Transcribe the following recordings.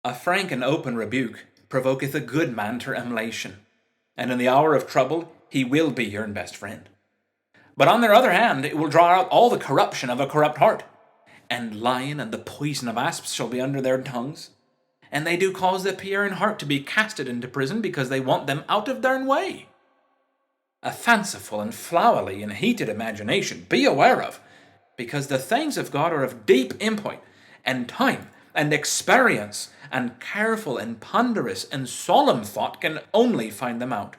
A frank and open rebuke provoketh a good man to emulation, and in the hour of trouble he will be your best friend. But on the other hand, it will draw out all the corruption of a corrupt heart, and lion and the poison of asps shall be under their tongues, and they do cause the pure in heart to be casted into prison, because they want them out of their way. A fanciful and flowery and heated imagination be aware of, because the things of God are of deep import, and time, and experience, and careful and ponderous and solemn thought can only find them out.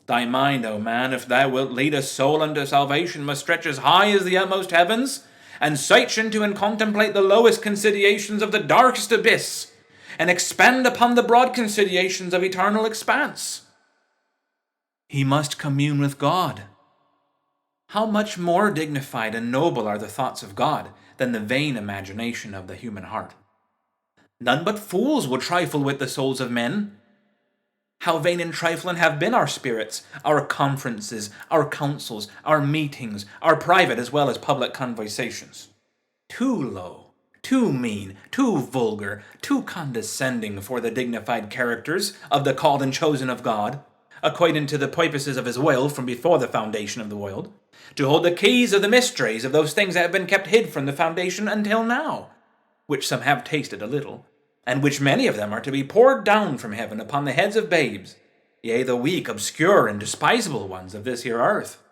Thy mind, O man, if thou wilt lead a soul unto salvation, must stretch as high as the utmost heavens, and search into and contemplate the lowest considerations of the darkest abyss, and expand upon the broad considerations of eternal expanse. He must commune with God. How much more dignified and noble are the thoughts of God than the vain imagination of the human heart? None but fools would trifle with the souls of men. How vain and trifling have been our spirits, our conferences, our councils, our meetings, our private as well as public conversations. Too low, too mean, too vulgar, too condescending for the dignified characters of the called and chosen of God, according to the purposes of his will from before the foundation of the world, to hold the keys of the mysteries of those things that have been kept hid from the foundation until now, which some have tasted a little, and which many of them are to be poured down from heaven upon the heads of babes, yea, the weak, obscure, and despisable ones of this here earth.